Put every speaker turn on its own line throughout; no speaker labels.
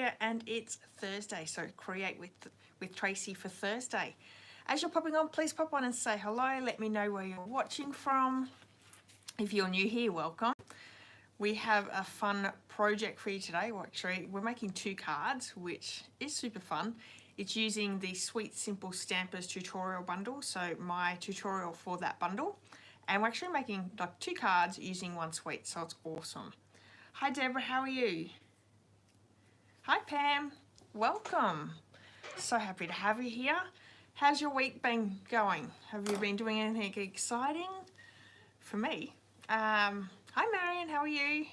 here, and it's Thursday, so create with Tracy for Thursday. As you're popping on, please pop on and say hello. Let me know where you're watching from. If you're new here, welcome. We have a fun project for you today. Well, actually, we're making 2 cards, which is super fun. It's using the Sweet Simple Stampers tutorial bundle, so my tutorial for that bundle. And we're actually making like 2 cards using 1 sweet, so it's awesome. Hi Deborah, how are you? Hi Pam, welcome. So happy to have you here. How's your week been going? Have you been doing anything exciting? For me, hi Marion, how are you?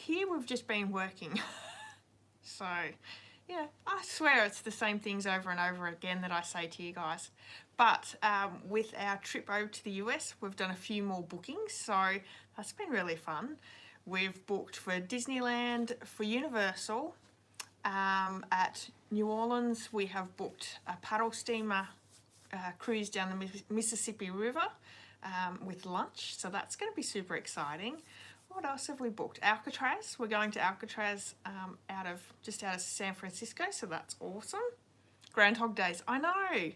Here we've just been working. So, yeah, I swear it's the same things over and over again that I say to you guys. But with our trip over to the US, we've done a few more bookings, so that's been really fun. We've booked for Disneyland, for Universal. At New Orleans, we have booked a paddle steamer cruise down the Mississippi River with lunch, so that's going to be super exciting. What else have we booked? Alcatraz. We're going to Alcatraz just out of San Francisco, so that's awesome. Groundhog Days. I know.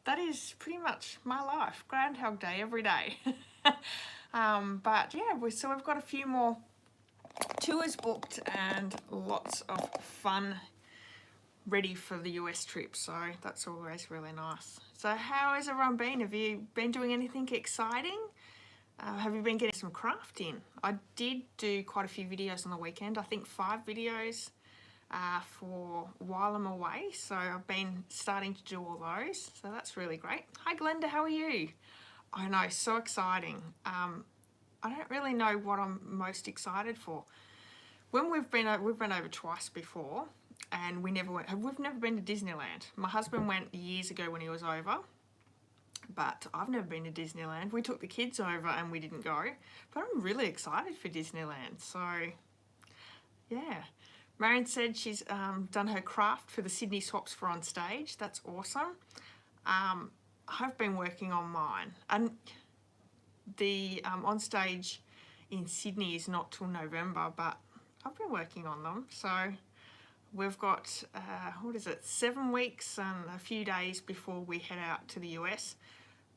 That is pretty much my life. Groundhog Day every day. But yeah, so we've got a few more tours booked and lots of fun ready for the US trip, so that's always really nice. So how has everyone been? Have you been doing anything exciting? Have you been getting some craft in? I did do quite a few videos on the weekend. I think 5 videos for while I'm away. So I've been starting to do all those. So that's really great. Hi Glenda, how are you? I know, so exciting. I don't really know what I'm most excited for. When we've been over twice before, and we've never been to Disneyland. My husband went years ago when he was over. But I've never been to Disneyland. We took the kids over and we didn't go. But I'm really excited for Disneyland. So, yeah. Marion said she's done her craft for the Sydney swaps for on stage. That's awesome. I've been working on mine. And the on stage in Sydney is not till November, but I've been working on them. So we've got, 7 weeks and a few days before we head out to the US.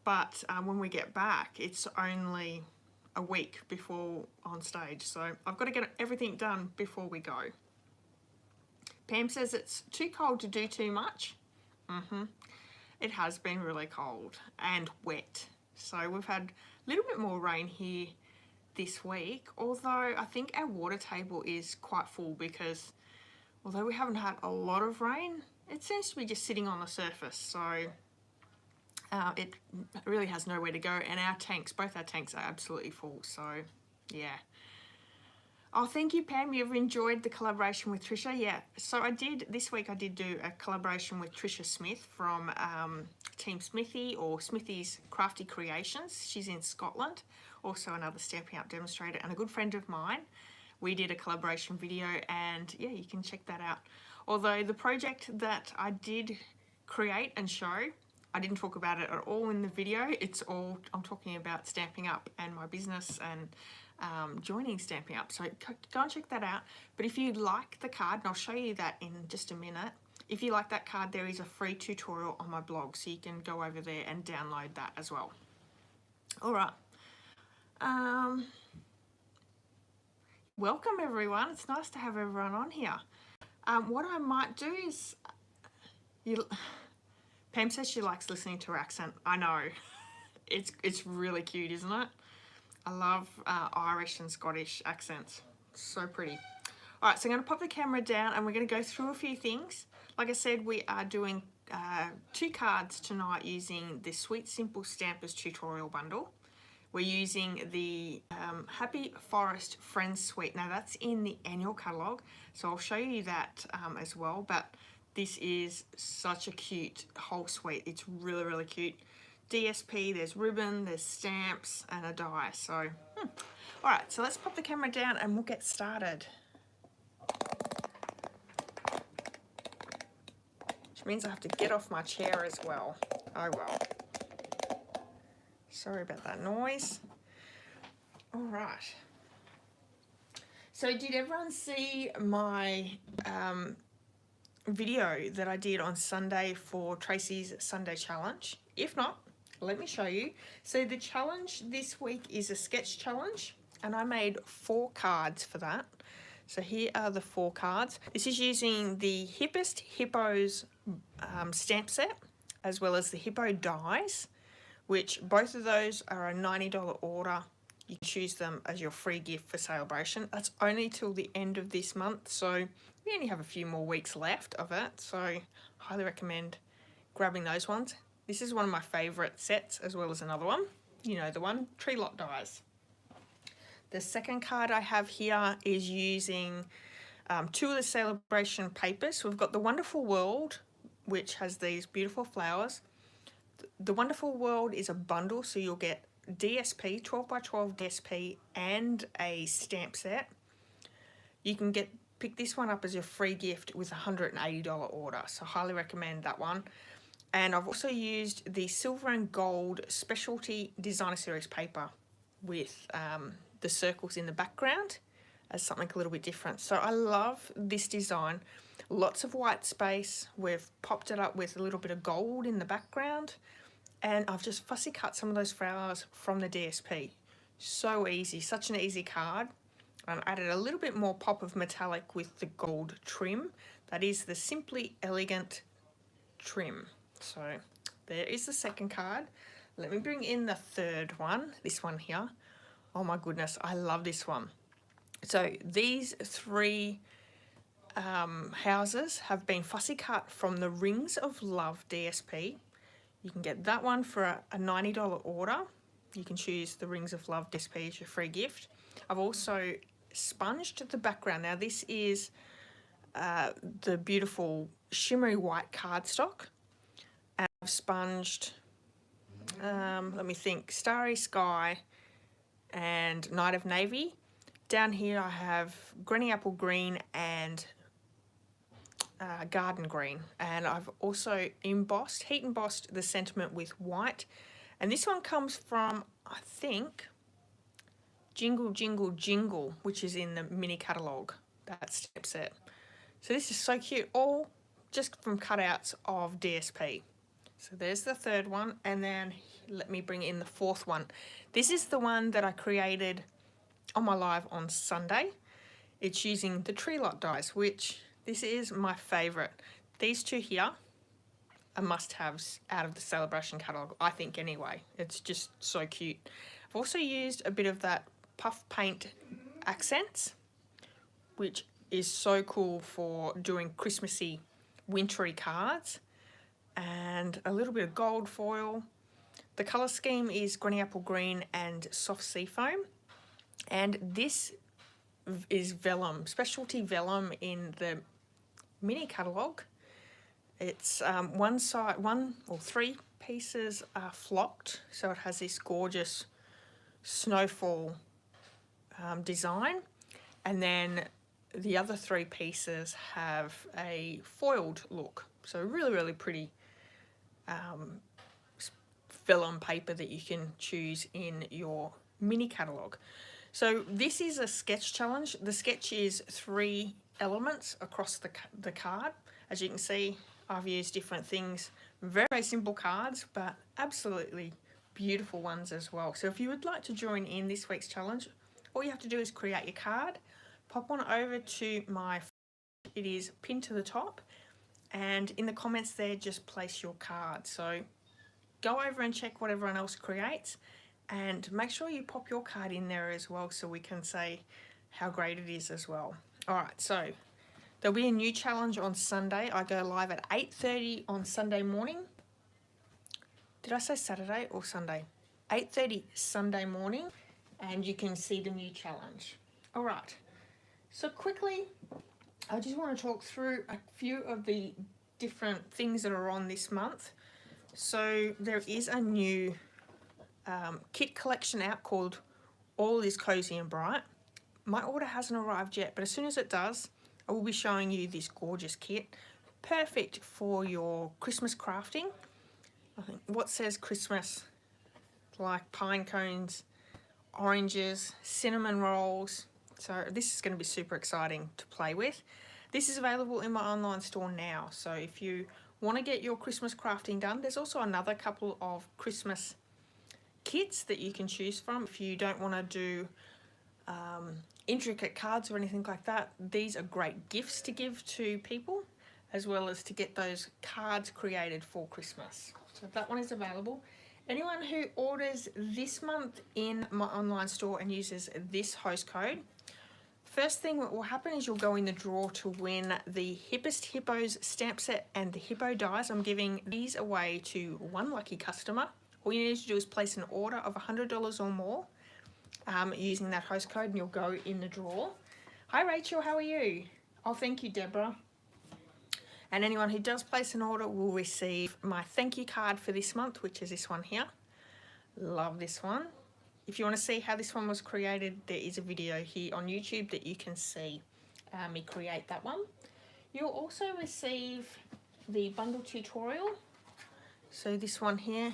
But when we get back, it's only a week before on stage. So I've got to get everything done before we go. Pam says it's too cold to do too much. It has been really cold and wet. So we've had a little bit more rain here this week. Although I think our water table is quite full because although we haven't had a lot of rain, it seems to be just sitting on the surface. So it really has nowhere to go, and both our tanks are absolutely full, so yeah. Oh, thank you Pam, you've enjoyed the collaboration with Trisha. Yeah, so this week I did do a collaboration with Trisha Smith from Team Smithy, or Smithy's Crafty Creations. She's in Scotland, also another Stampin' Up demonstrator and a good friend of mine. We did a collaboration video, and yeah, you can check that out. Although the project that I did create and show, I didn't talk about it at all in the video. I'm talking about Stampin' Up and my business and joining Stampin' Up. So go and check that out. But if you like the card, and I'll show you that in just a minute, if you like that card, there is a free tutorial on my blog, so you can go over there and download that as well. All right. Welcome everyone. It's nice to have everyone on here. What I might do is, Pam says she likes listening to her accent. I know. It's really cute, isn't it? I love Irish and Scottish accents. So pretty. All right, so I'm going to pop the camera down and we're going to go through a few things. Like I said, we are doing 2 cards tonight using the Sweet Simple Stampers tutorial bundle. We're using the Happy Forest Friends Suite. Now that's in the annual catalogue, so I'll show you that as well. But this is such a cute whole suite. It's really, really cute. DSP, there's ribbon, there's stamps, and a die. So, all right, so let's pop the camera down and we'll get started. Which means I have to get off my chair as well. Oh well. Sorry about that noise. All right. So did everyone see my video that I did on Sunday for Tracy's Sunday challenge? If not, let me show you. So the challenge this week is a sketch challenge, and I made 4 cards for that. So here are the 4 cards. This is using the Hippest Hippos stamp set, as well as the Hippo dies, which both of those are a $90 order. You can choose them as your free gift for celebration. That's only till the end of this month, so we only have a few more weeks left of it, so highly recommend grabbing those ones. This is one of my favourite sets, as well as another one. You know the one, Tree Lot Dies. The second card I have here is using 2 of the celebration papers. We've got the Wonderful World, which has these beautiful flowers. The Wonderful World is a bundle, so you'll get DSP, 12x12 DSP, and a stamp set. You can pick this one up as your free gift with a $180 order, so highly recommend that one. And I've also used the Silver and Gold Specialty Designer Series paper with the circles in the background as something a little bit different. So I love this design. Lots of white space. We've popped it up with a little bit of gold in the background, and I've just fussy cut some of those flowers from the DSP. So easy, such an easy card. I added a little bit more pop of metallic with the gold trim. That is the Simply Elegant trim. So there is the second card. Let me bring in the third one, this one here. Oh my goodness, I love this one. So these 3 houses have been fussy cut from the Rings of Love DSP. You can get that one for a $90 order. You can choose the Rings of Love DSP as your free gift. I've also sponged the background. Now this is the beautiful shimmery white cardstock. And I've sponged, let me think, Starry Sky and Night of Navy. Down here I have Granny Apple Green and Garden Green, and I've also heat embossed the sentiment with white. And this one comes from, I think, Jingle Jingle Jingle, which is in the mini catalogue, that step set. So this is so cute, all just from cutouts of DSP. So there's the third one, and then let me bring in the fourth one. This is the one that I created on my live on Sunday. It's using the Tree Lot dies, which this is my favourite. These 2 here are must-haves out of the celebration catalogue, I think anyway. It's just so cute. I've also used a bit of that puff paint accents, which is so cool for doing Christmassy, wintry cards, and a little bit of gold foil. The colour scheme is Granny Apple Green and Soft Seafoam, and this is vellum, specialty vellum in the mini catalogue. It's 3 pieces are flocked, so it has this gorgeous snowfall design, and then the other 3 pieces have a foiled look. So really pretty vellum paper that you can choose in your mini catalogue. So this is a sketch challenge. The sketch is 3 elements across the card. As you can see, I've used different things. Very simple cards, but absolutely beautiful ones as well. So if you would like to join in this week's challenge, all you have to do is create your card, pop on over to it is pinned to the top, and in the comments there, just place your card. So go over and check what everyone else creates, and make sure you pop your card in there as well, so we can say how great it is as well. All right, so there'll be a new challenge on Sunday. I go live at 8:30 on Sunday morning. Did I say Saturday or Sunday? 8:30 Sunday morning, and you can see the new challenge. All right, so quickly, I just want to talk through a few of the different things that are on this month. So there is a new kit collection out called All Is Cozy and Bright. My order hasn't arrived yet, but as soon as it does, I will be showing you this gorgeous kit. Perfect for your Christmas crafting. I think what says Christmas, like pine cones, oranges, cinnamon rolls, So this is going to be super exciting to play with. This is available in my online store now. So if you want to get your Christmas crafting done, there's also another couple of Christmas kits that you can choose from. If you don't want to do intricate cards or anything like that, these are great gifts to give to people, as well as to get those cards created for Christmas. So that one is available. Anyone who orders this month in my online store and uses this host code, first thing that will happen is you'll go in the draw to win the Hippest Hippos stamp set and the Hippo dies. I'm giving these away to one lucky customer. All you need to do is place an order of $100 or more using that host code, and you'll go in the draw. Hi Rachel, how are you? Oh, thank you, Deborah. And anyone who does place an order will receive my thank you card for this month, which is this one here. Love this one. If you want to see how this one was created, there is a video here on YouTube that you can see me create that one. You'll also receive the bundle tutorial. So this one here,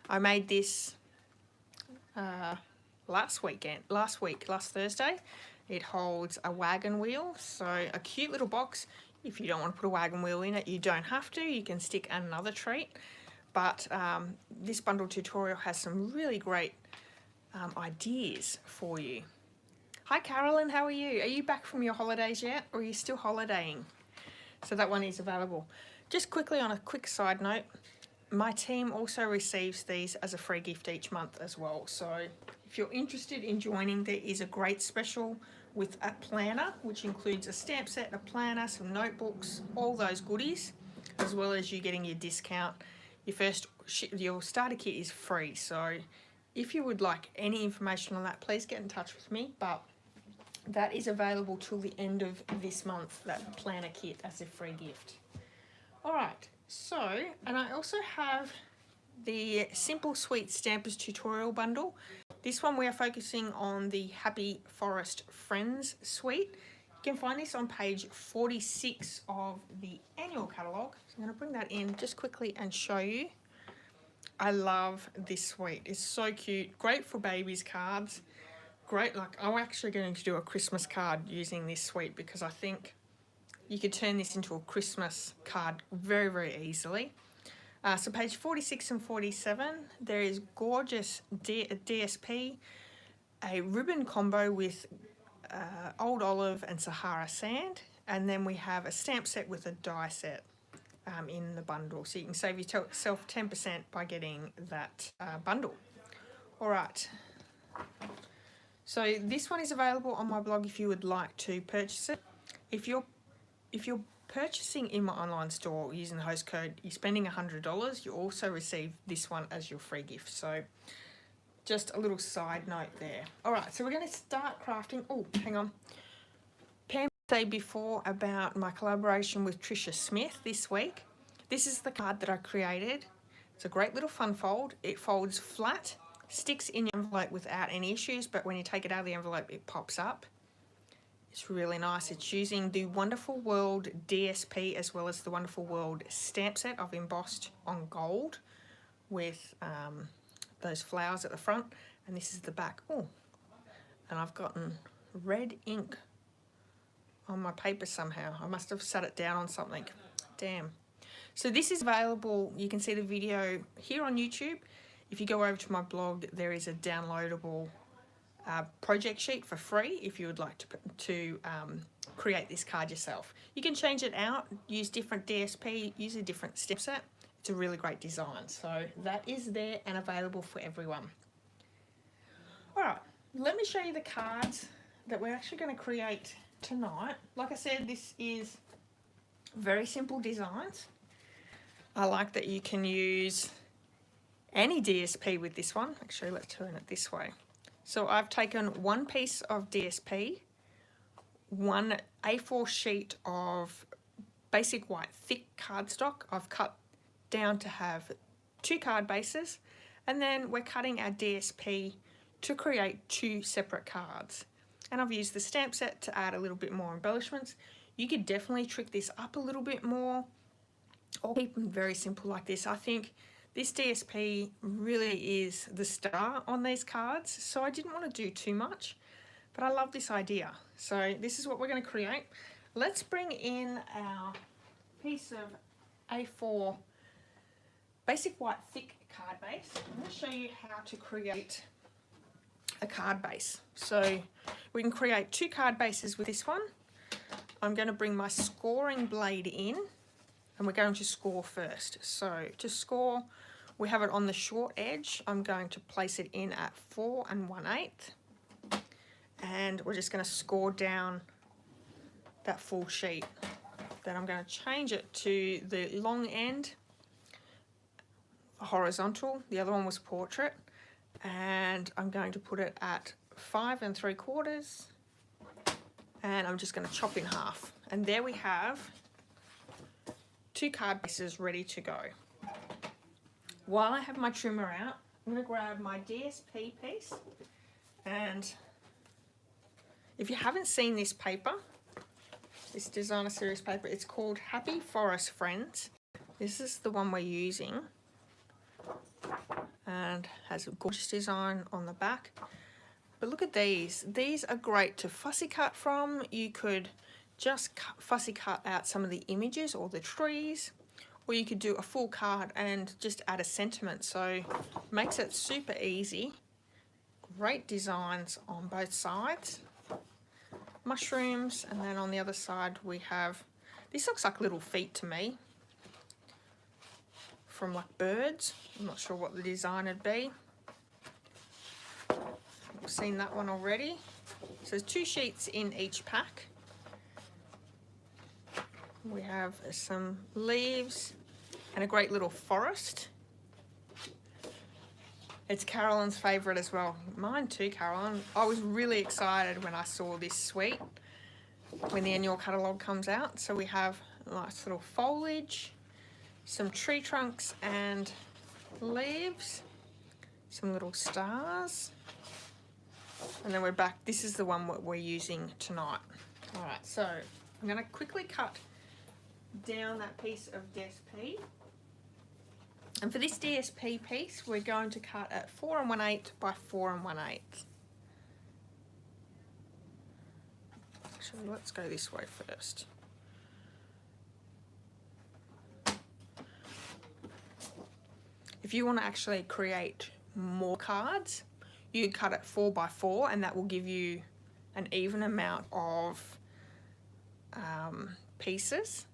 I made this last Thursday. It holds a wagon wheel, so a cute little box. If you don't want to put a wagon wheel in it, you don't have to. You can stick another treat. But this bundle tutorial has some really great ideas for you. Hi Carolyn, how are you? Are you back from your holidays yet, or are you still holidaying? So that one is available. Just quickly on a quick side note, my team also receives these as a free gift each month as well. So if you're interested in joining, there is a great special with a planner, which includes a stamp set, a planner, some notebooks, all those goodies, as well as you getting your discount. Your starter kit is free. So if you would like any information on that, please get in touch with me. But that is available till the end of this month, that planner kit as a free gift. All right, so, and I also have the Simple Sweet Stampers tutorial bundle. This one we are focusing on the Happy Forest Friends suite. You can find this on page 46 of the annual catalogue. So I'm going to bring that in just quickly and show you. I love this suite. It's so cute. Great for babies' cards. Great, like I'm actually going to do a Christmas card using this suite because I think you could turn this into a Christmas card very, very easily. So page 46 and 47, there is gorgeous DSP, a ribbon combo with Old Olive and Sahara Sand, and then we have a stamp set with a die set in the bundle. So you can save yourself 10% by getting that bundle. All right. So this one is available on my blog if you would like to purchase it. If you're purchasing in my online store using the host code, you're spending $100, you also receive this one as your free gift. So just a little side note there. All right, so we're going to start crafting. Oh, hang on. Pam said before about my collaboration with Trisha Smith this week. This is the card that I created. It's a great little fun fold. It folds flat, sticks in your envelope without any issues, but when you take it out of the envelope, it pops up. It's really nice. It's using the Wonderful World DSP as well as the Wonderful World stamp set I've embossed on gold with those flowers at the front, and this is the back. Oh, and I've gotten red ink on my paper somehow. I must have sat it down on something. Damn. So this is available. You can see the video here on YouTube. If you go over to my blog, there is a downloadable project sheet for free if you would like to create this card yourself. You can change it out, use different DSP, use a different step set. It's a really great design. So that is there and available for everyone. All right, let me show you the cards that we're actually going to create tonight. Like I said, this is very simple designs. I like that you can use any DSP with this one. Actually, let's turn it this way. So I've taken one piece of DSP, one A4 sheet of basic white thick cardstock. I've cut down to have 2 card bases, and then we're cutting our DSP to create 2 separate cards. And I've used the stamp set to add a little bit more embellishments. You could definitely trick this up a little bit more or keep them very simple like this. I think this DSP really is the star on these cards, so I didn't want to do too much. But I love this idea. So this is what we're going to create. Let's bring in our piece of A4 basic white thick card base. I'm going to show you how to create a card base. So we can create 2 card bases with this one. I'm going to bring my scoring blade in and we're going to score first. So to score, we have it on the short edge. I'm going to place it in at 4 1/8. And we're just going to score down that full sheet. Then I'm going to change it to the long end, horizontal. The other one was portrait. And I'm going to put it at 5 3/4. And I'm just going to chop in half. And there we have 2 card bases ready to go. While I have my trimmer out, I'm going to grab my DSP piece. And if you haven't seen this paper, this designer series paper, it's called Happy Forest Friends. This is the one we're using and has a gorgeous design on the back. But look at these. These are great to fussy cut from. You could just fussy cut out some of the images or the trees, or you could do a full card and just add a sentiment. So makes it super easy. Great designs on both sides. Mushrooms, and then on the other side we have, this looks like little feet to me, from like birds. I'm not sure what the design would be. We've seen that one already. So there's 2 sheets in each pack. We have some leaves and a great little forest. It's Carolyn's favourite as well. Mine too, Carolyn. I was really excited when I saw this suite when the annual catalogue comes out. So we have a nice little foliage, some tree trunks and leaves, some little stars, and then we're back. This is the one that we're using tonight. All right, so I'm going to quickly cut down that piece of DSP. And for this DSP piece, we're going to cut at 4 1/8 by 4 1/8. Actually, let's go this way first. If you want to actually create more cards, you cut it 4 by 4, and that will give you an even amount of pieces.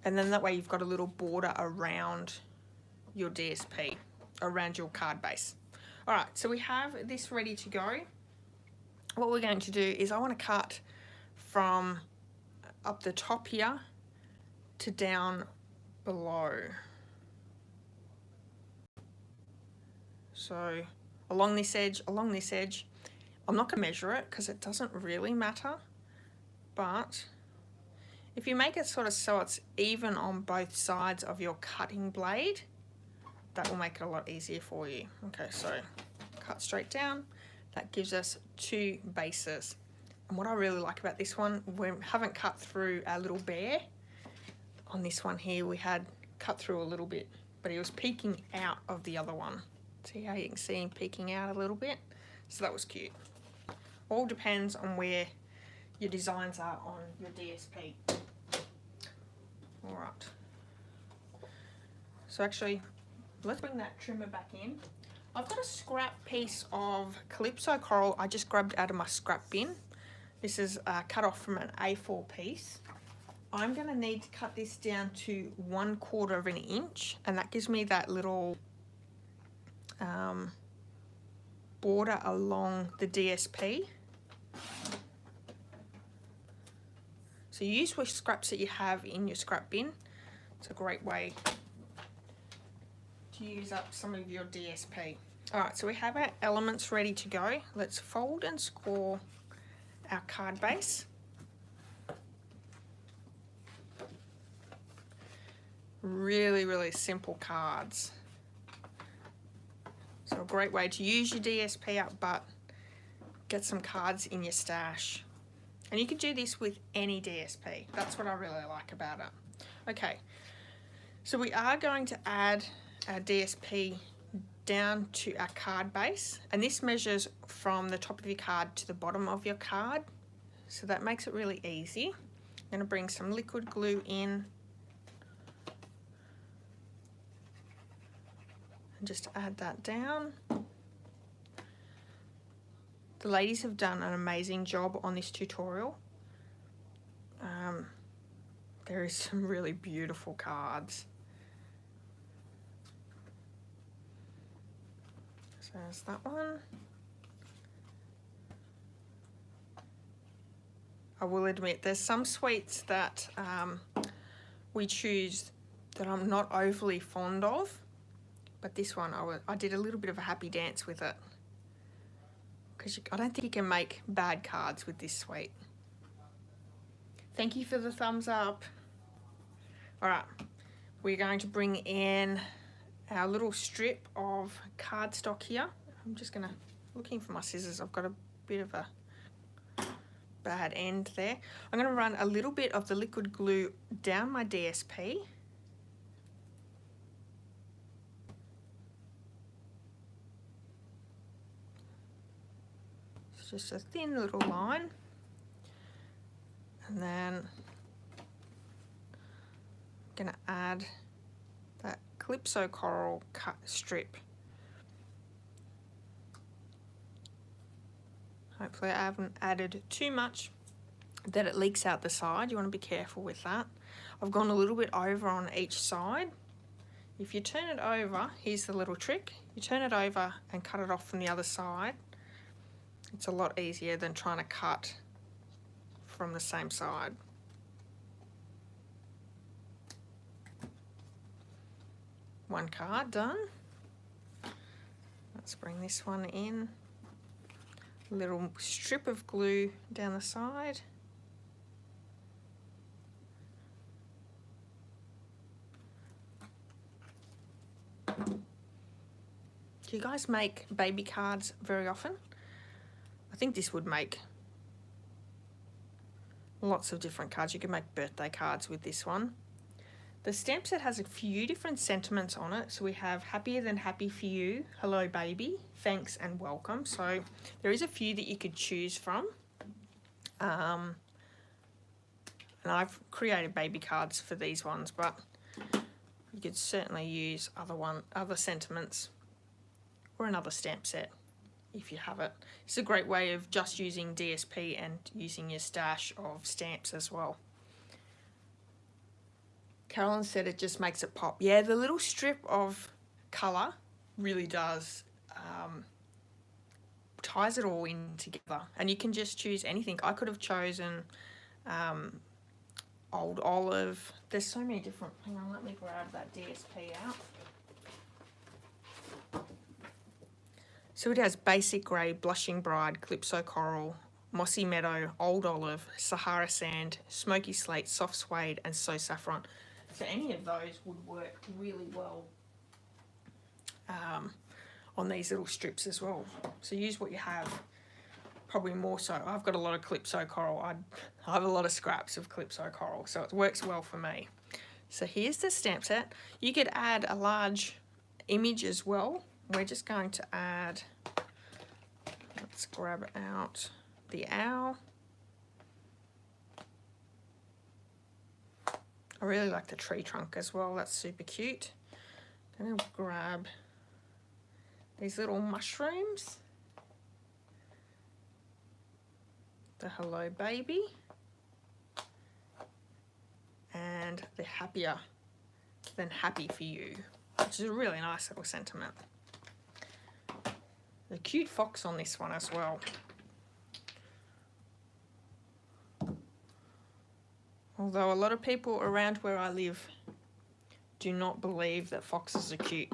And then that way you've got a little border around your DSP, around your card base. All right, so we have this ready to go. What we're going to do is I want to cut from up the top here to down below. So along this edge. I'm not going to measure it because it doesn't really matter, but if you make it sort of so it's even on both sides of your cutting blade, that will make it a lot easier for you. Okay, so cut straight down. That gives us 2 bases. And what I really like about this one, we haven't cut through our little bear. On this one here, we had cut through a little bit, but he was peeking out of the other one. See how you can see him peeking out a little bit? So that was cute. All depends on where your designs are on your DSP. All right. So actually, let's bring that trimmer back in. I've got a scrap piece of Calypso coral I just grabbed out of my scrap bin. This is cut off from an A4 piece. I'm going to need to cut this down to 1/4 of an inch, and that gives me that little border along the DSP. So use which scraps that you have in your scrap bin. It's a great way to use up some of your DSP. Alright, so we have our elements ready to go. Let's fold and score our card base. Really, really simple cards. So a great way to use your DSP up, but get some cards in your stash. And you could do this with any DSP. That's what I really like about it. Okay, so we are going to add our DSP down to our card base, and this measures from the top of your card to the bottom of your card, so that makes it really easy. I'm going to bring some liquid glue in and just add that down. The ladies have done an amazing job on this tutorial. There is some really beautiful cards. So there's that one. I will admit there's some sweets that we choose that I'm not overly fond of, but this one I did a little bit of a happy dance with it, because I don't think you can make bad cards with this sweet. Thank you for the thumbs up. All right, we're going to bring in our little strip of cardstock here. I'm just looking for my scissors. I've got a bit of a bad end there. I'm going to run a little bit of the liquid glue down my DSP. It's just a thin little line. And then I'm going to add that Calypso Coral cut strip. Hopefully I haven't added too much that it leaks out the side. You want to be careful with that. I've gone a little bit over on each side. If you turn it over, here's the little trick. You turn it over and cut it off from the other side. It's a lot easier than trying to cut from the same side. One card done. Let's bring this one in. A little strip of glue down the side. Do you guys make baby cards very often? I think this would make lots of different cards. You can make birthday cards with this one. The stamp set has a few different sentiments on it. So we have happier than happy for you, hello baby, thanks and welcome. So there is a few that you could choose from. And I've created baby cards for these ones, but you could certainly use other sentiments or another stamp set if you have it. It's a great way of just using DSP and using your stash of stamps as well. Carolyn said it just makes it pop. Yeah, the little strip of colour really does, ties it all in together. And you can just choose anything. I could have chosen Old Olive. There's so many different, hang on, let me grab that DSP out. So it has Basic Grey, Blushing Bride, Calypso Coral, Mossy Meadow, Old Olive, Sahara Sand, Smoky Slate, Soft Suede, and So Saffron. So any of those would work really well on these little strips as well. So use what you have, probably more so. I've got a lot of Calypso Coral. I have a lot of scraps of Calypso Coral, so it works well for me. So here's the stamp set. You could add a large image as well. We're just going to add, let's grab out the owl. I really like the tree trunk as well, that's super cute. Then I'll grab these little mushrooms. The hello baby. And the happier than happy for you, which is a really nice little sentiment. The cute fox on this one as well. Although a lot of people around where I live do not believe that foxes are cute.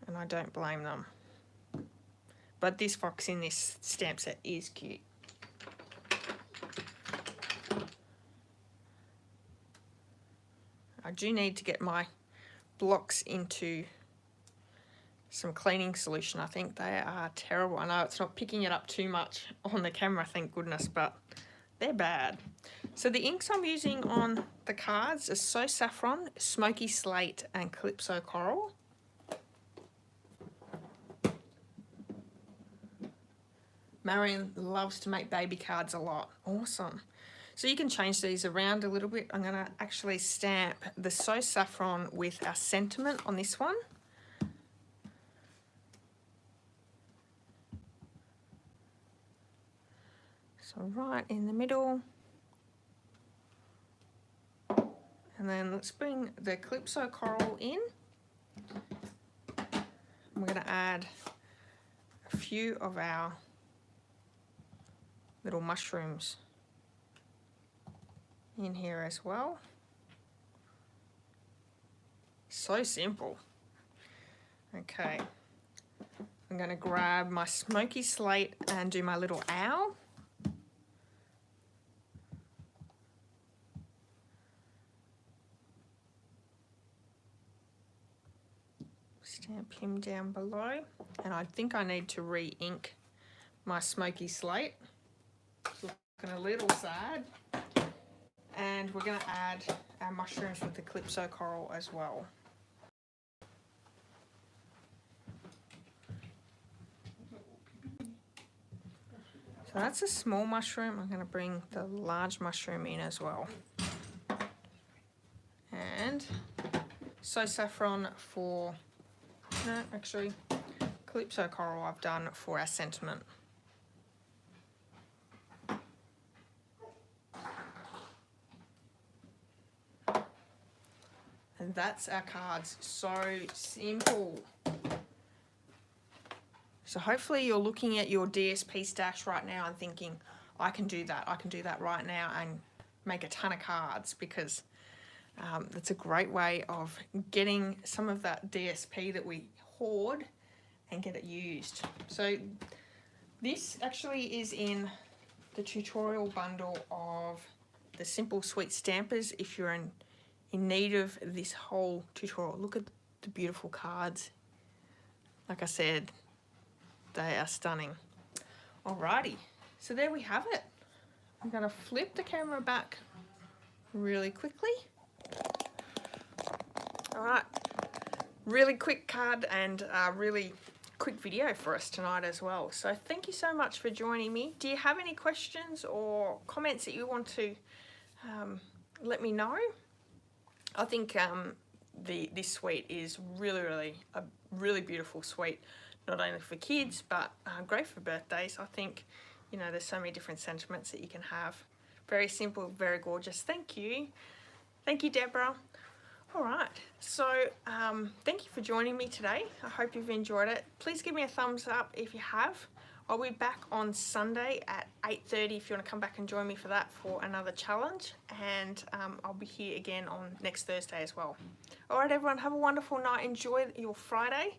And I don't blame them. But this fox in this stamp set is cute. I do need to get my blocks into some cleaning solution. I think they are terrible. I know it's not picking it up too much on the camera, thank goodness, but they're bad. So the inks I'm using on the cards are So Saffron, Smoky Slate, and Calypso Coral. Marion loves to make baby cards a lot. Awesome. So you can change these around a little bit. I'm going to actually stamp the So Saffron with our sentiment on this one. So right in the middle. And then let's bring the Calypso coral in. We're going to add a few of our little mushrooms in here as well. So simple. Okay, I'm going to grab my smoky slate and do my little owl. Stamp him down below, and I think I need to re-ink my smoky slate. It's looking a little sad. And we're going to add our mushrooms with the Calypso coral as well. So that's a small mushroom. I'm going to bring the large mushroom in as well. And So Saffron for, no, actually, Calypso coral I've done for our sentiment. And that's our cards. So simple. So hopefully you're looking at your DSP stash right now and thinking, I can do that right now and make a ton of cards, because that's a great way of getting some of that DSP that we hoard and get it used. So this actually is in the tutorial bundle of the Simple Sweet Stampers if you're in need of this whole tutorial. Look at the beautiful cards. Like I said, they are stunning. Alrighty, so there we have it. I'm going to flip the camera back really quickly. Alright, really quick card and really quick video for us tonight as well. So thank you so much for joining me. Do you have any questions or comments that you want to let me know? I think this suite is really a really beautiful suite, not only for kids but great for birthdays. I think, you know, there's so many different sentiments that you can have. Very simple, very gorgeous. Thank you, Deborah. All right, so thank you for joining me today. I hope you've enjoyed it. Please give me a thumbs up if you have. I'll be back on Sunday at 8:30 if you want to come back and join me for that, for another challenge. And I'll be here again on next Thursday as well. All right, everyone, have a wonderful night. Enjoy your Friday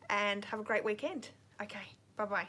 and have a great weekend. Okay, bye-bye.